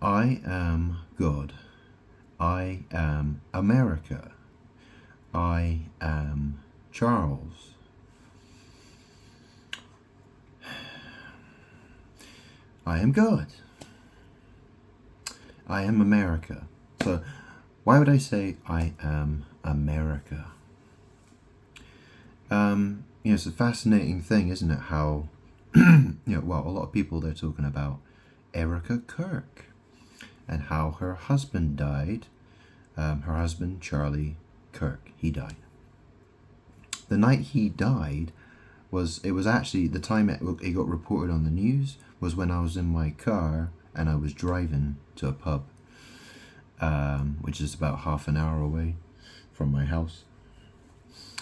I am God. I am America. I am Charles. I am God. I am America. So, why would I say I am America? It's a fascinating thing, isn't it? How, well, a lot of people they're talking about Erica Kirk and how her husband died. Her husband, Charlie Kirk, he died. The night he died it was actually the time it got reported on the news was when I was in my car and I was driving to a pub, which is about half an hour away from my house.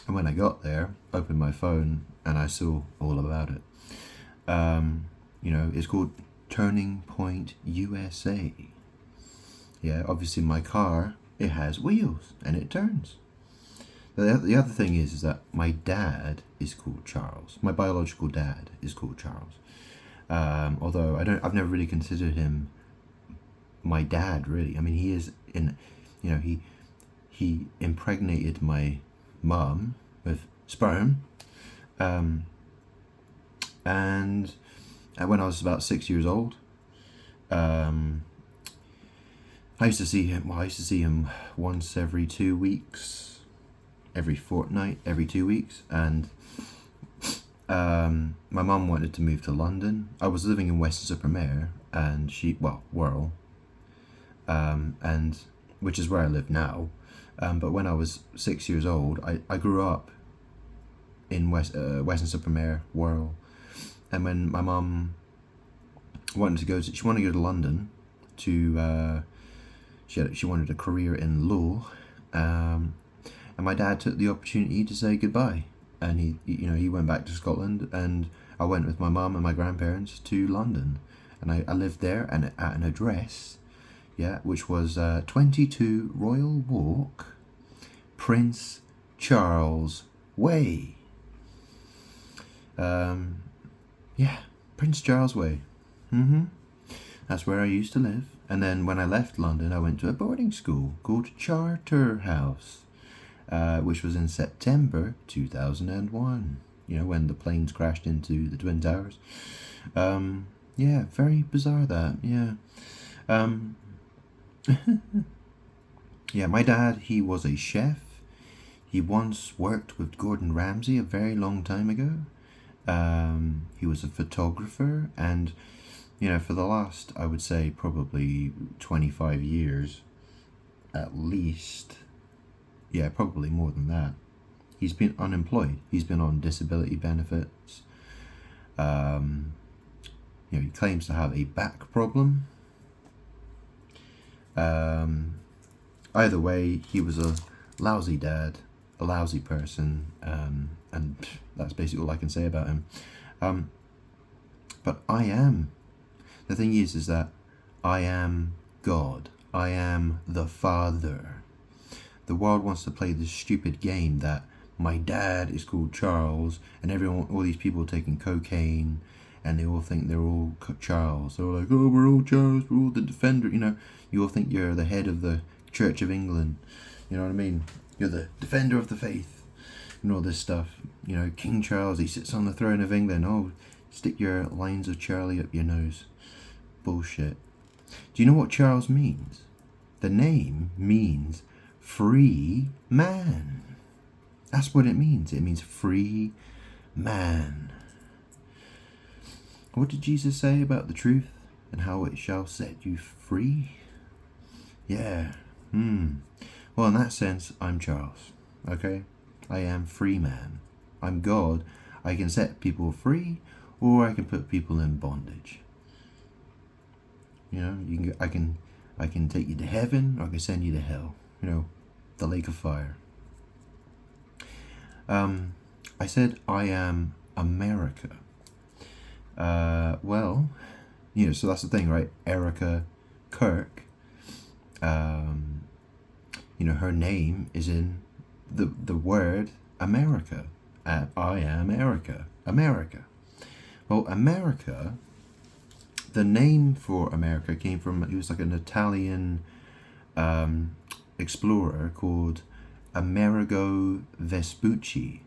And when I got there, opened my phone and I saw all about it. It's called Turning Point USA. Yeah, obviously my car, it has wheels and it turns. The other thing is that my dad is called Charles. My biological dad is called Charles. Although I've never really considered him my dad, really. I mean, he is he impregnated my mum with sperm, and when I was about 6 years old, I used to see him. Well, I used to see him once every 2 weeks, every fortnight, every 2 weeks, and my mum wanted to move to London. I was living in Weston-super-Mare, and Wirral, and which is where I live now. But when I was 6 years old, I grew up in Weston-super-Mare, Wirral, and when my mum wanted to go to London to she wanted a career in law, and my dad took the opportunity to say goodbye, and he went back to Scotland, and I went with my mum and my grandparents to London, and I lived there and at an address, which was 22 Royal Walk, Prince Charles Way. Prince Charles Way. That's where I used to live. And then when I left London, I went to a boarding school called Charterhouse, which was in September 2001. When the planes crashed into the Twin Towers. Very bizarre that. My dad, he was a chef. He once worked with Gordon Ramsay a very long time ago. He was a photographer, and for the last, I would say, probably 25 years at least, probably more than that, he's been unemployed. He's been on disability benefits. He claims to have a back problem. Either way, he was a lousy dad, a lousy person, and that's basically all I can say about him. But the thing is that I am God. I am the Father. The world wants to play this stupid game that my dad is called Charles, and all these people are taking cocaine, and they all think they're all Charles. They're all like, oh, we're all Charles, we're all the defender. You all think you're the head of the Church of England. You know what I mean? You're the defender of the faith, and all this stuff. King Charles, he sits on the throne of England. Oh, stick your lines of Charlie up your nose. Bullshit. Do you know what Charles means? The name means free man. That's what it means. It means free man. What did Jesus say about the truth and how it shall set you free? Yeah. Well, in that sense, I'm Charles. Okay? I am free man. I'm God. I can set people free, or I can put people in bondage. I can take you to heaven, or I can send you to hell. The lake of fire. I said I am America. So that's the thing, right? Erica Kirk. Her name is in the word America. I am America. America. Well, America, the name for America came from, he was like an Italian explorer called Amerigo Vespucci.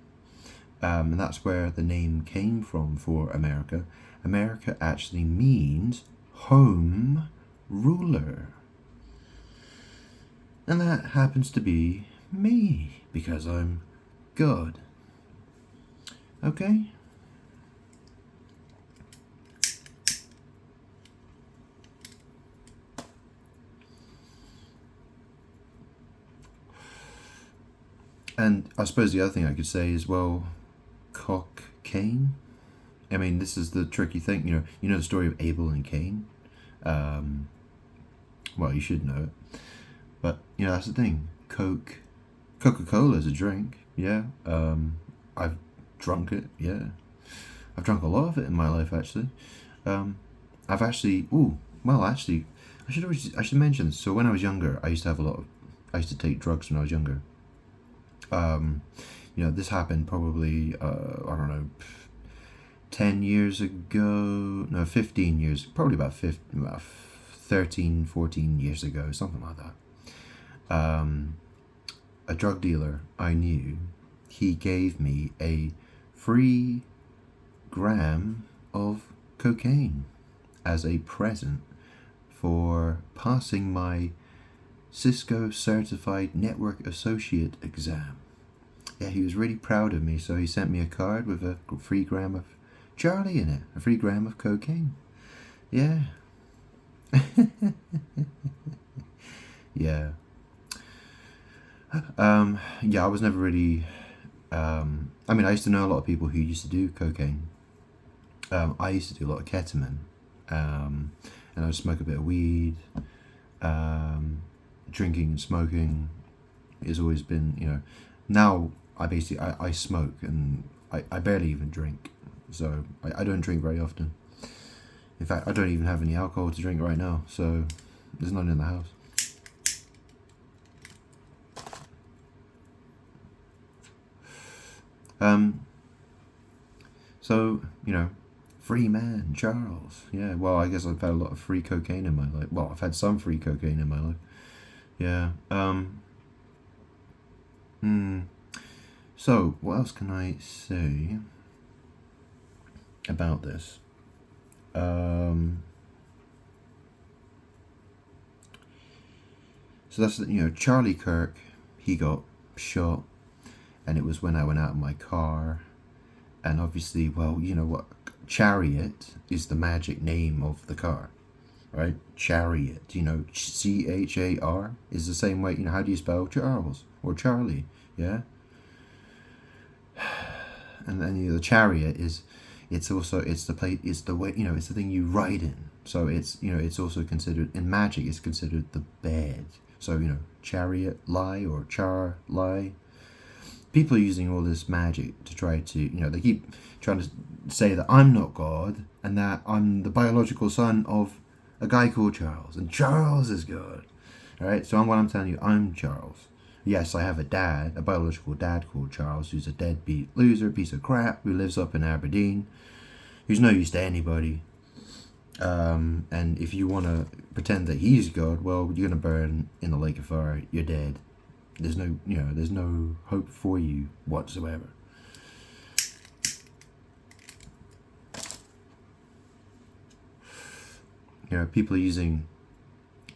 And that's where the name came from for America. America actually means home ruler. And that happens to be me, because I'm God. Okay? And I suppose the other thing I could say is, well, cocaine. I mean, this is the tricky thing. You know the story of Abel and Cain. Well, you should know it, but that's the thing. Coca-Cola is a drink. Yeah. I've drunk it. Yeah. I've drunk a lot of it in my life, actually. I've actually. Actually, I should mention this. So when I was younger, I used to take drugs when I was younger. This happened probably, I don't know, 10 years ago, no, 15 years, probably about 13, 14 years ago, something like that. A drug dealer I knew, he gave me a free gram of cocaine as a present for passing my Cisco Certified Network Associate exam. Yeah, he was really proud of me, so he sent me a card with a free gram of Charlie in it, a free gram of cocaine. Yeah. Yeah. I was never really. I used to know a lot of people who used to do cocaine. I used to do a lot of ketamine, and I would smoke a bit of weed. Drinking and smoking has always been, now I smoke, and I barely even drink, so I don't drink very often. In fact, I don't even have any alcohol to drink right now, so there's none in the house. So, free man, Charles. Yeah, well, I guess I've had a lot of free cocaine in my life. Well, I've had some free cocaine in my life. Yeah. So, what else can I say about this? So that's, Charlie Kirk, he got shot, and it was when I went out in my car, and obviously, well, you know what, Chariot is the magic name of the car, right? Chariot, Char is the same way, how do you spell Charles or Charlie? Yeah. And then the chariot it's the plate, it's the way, it's the thing you ride in. So it's also considered, in magic, it's considered the bed. So chariot lie or char lie. People are using all this magic to try to, they keep trying to say that I'm not God and that I'm the biological son of a guy called Charles, and Charles is God. All right, so what I'm telling you, I'm Charles. Yes, I have a biological dad called Charles, who's a deadbeat loser, piece of crap, who lives up in Aberdeen, who's no use to anybody. And if you want to pretend that he's God, well, you're going to burn in the lake of fire. You're dead. There's no hope for you whatsoever. People are using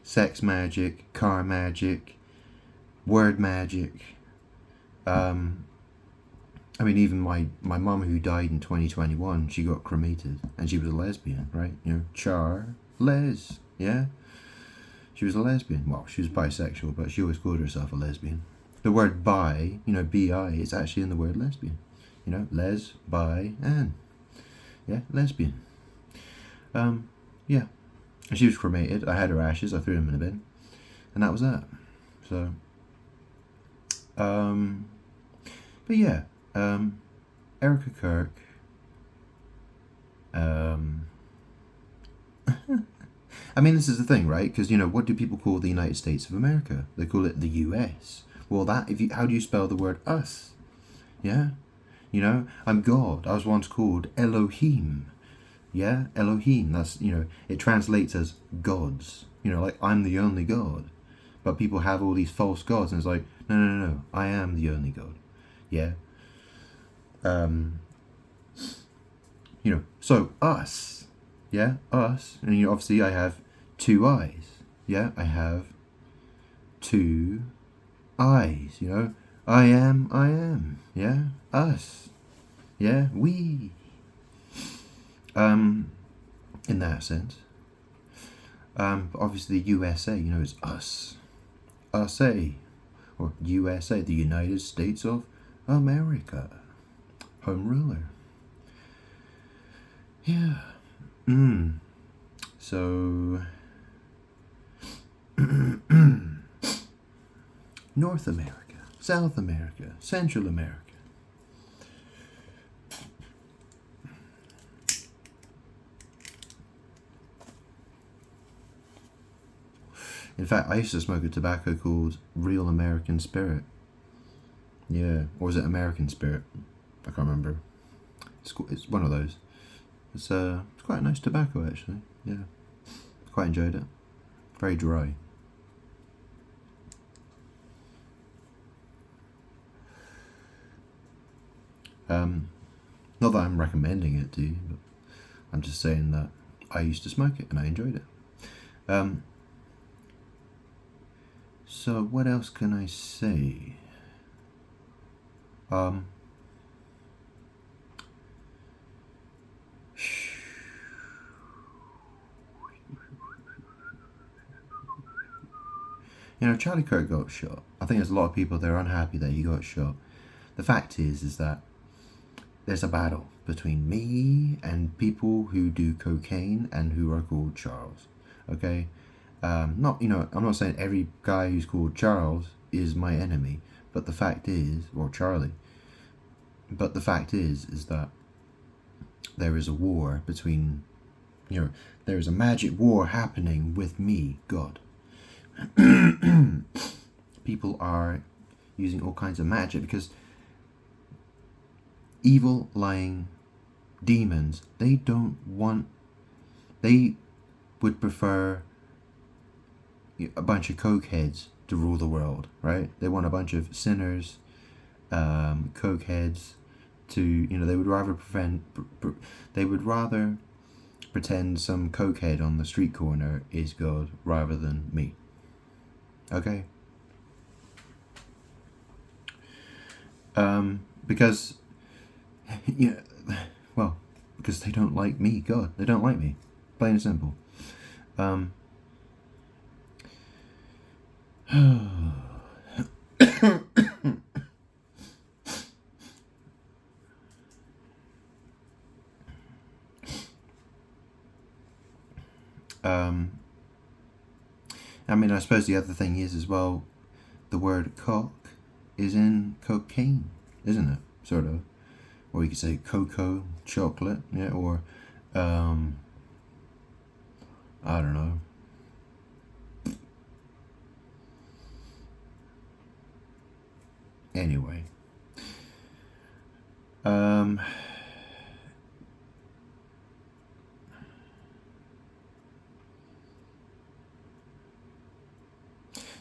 sex magic, car magic, word magic. Even my mum, who died in 2021, she got cremated, and she was a lesbian, right? Les, yeah? She was a lesbian. Well, she was bisexual, but she always called herself a lesbian. The word bi, B-I, is actually in the word lesbian. Les, bi, and. Yeah, lesbian. Yeah. And she was cremated. I had her ashes. I threw them in a bin. And that was that. So. But yeah. Erica Kirk. This is the thing, right? Because, what do people call the United States of America? They call it the US. Well, how do you spell the word us? Yeah? I'm God. I was once called Elohim. Yeah, Elohim. That's, it translates as gods. Like I'm the only God. But people have all these false gods, and it's like, no, no, no, no. I am the only God. Yeah. So us. Yeah, us. And obviously I have two eyes. Yeah, I have two eyes. I am. Yeah, us. Yeah, we. In that sense. But obviously USA, is us. USA. Or USA, the United States of America. Home ruler. Yeah. So North America, South America, Central America. In fact, I used to smoke a tobacco called Real American Spirit. Yeah, or is it American Spirit? I can't remember. It's one of those. It's quite a nice tobacco actually. Yeah, quite enjoyed it. Very dry. Not that I'm recommending it to you, but I'm just saying that I used to smoke it and I enjoyed it. So what else can I say? Charlie Kirk got shot. I think there's a lot of people that are unhappy that he got shot. The fact is that there's a battle between me and people who do cocaine and who are called Charles. Okay? I'm not saying every guy who's called Charles is my enemy, but the fact is, or Charlie, but the fact is that there is a war between, there is a magic war happening with me, God. People are using all kinds of magic because evil, lying demons, they would prefer a bunch of cokeheads to rule the world, right? They want a bunch of sinners, cokeheads to, they would rather pretend some cokehead on the street corner is God rather than me. Okay? Because because they don't like me, God. They don't like me. Plain and simple. I suppose the other thing is as well, the word cock is in cocaine, isn't it? Sort of. Or you could say cocoa, chocolate, yeah, or I don't know. Anyway.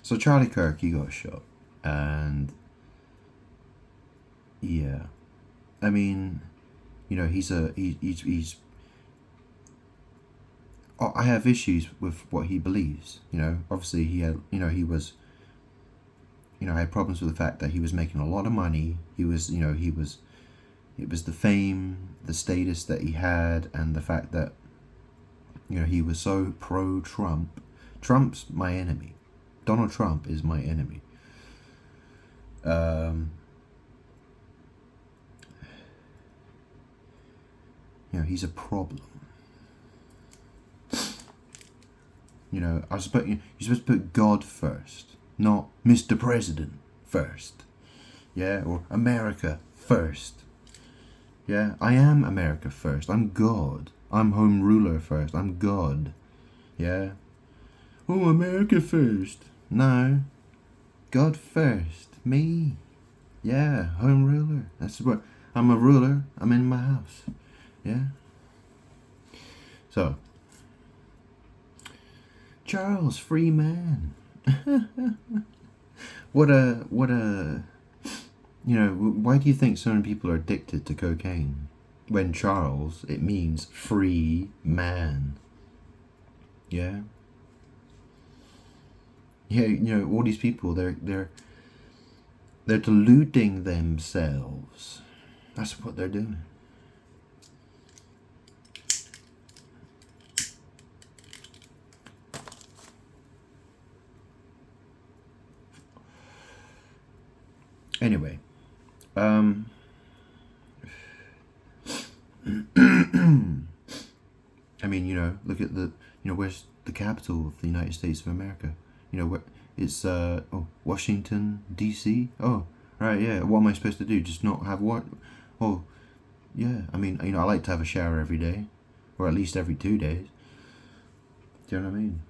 So Charlie Kirk, he got shot, and yeah, he's I have issues with what he believes. Obviously he had, he was, I had problems with the fact that he was making a lot of money. It was the fame, the status that he had, and the fact that, he was so pro-Trump. Trump's my enemy. Donald Trump is my enemy. He's a problem. You're supposed to put God first, not Mr. President first. Yeah, or America first. Yeah, I am America first. I'm God. I'm home ruler first. I'm God. Yeah. Oh, America first. No. God first. Me. Yeah, home ruler. That's what I'm a ruler. I'm in my house. Yeah. So, Charles Freeman. What a, you know, why do you think so many people are addicted to cocaine? When Charles, it means free man. Yeah? Yeah, you know, all these people, they're deluding themselves. That's what they're doing. Anyway, I mean, you know, look at the, you know, where's the capital of the United States of America? You know, where it's Washington D.C. Oh, right, yeah. What am I supposed to do? Just not have what? Oh, yeah. I mean, you know, I like to have a shower every day, or at least every 2 days. Do you know what I mean?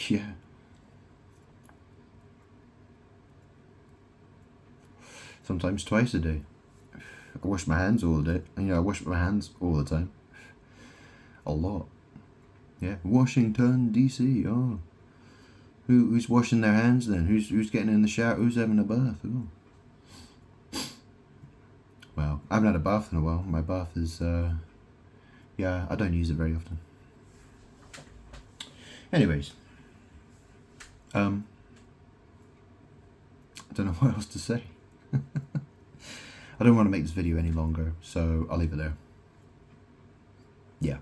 Yeah. Sometimes twice a day. I wash my hands all day. You know, I wash my hands all the time. A lot. Yeah. Washington D.C. Oh. Who's washing their hands then? Who's getting in the shower? Who's having a bath? Ooh. Well, I haven't had a bath in a while. My bath is, yeah, I don't use it very often. Anyways, I don't know what else to say. I don't want to make this video any longer, so I'll leave it there. Yeah.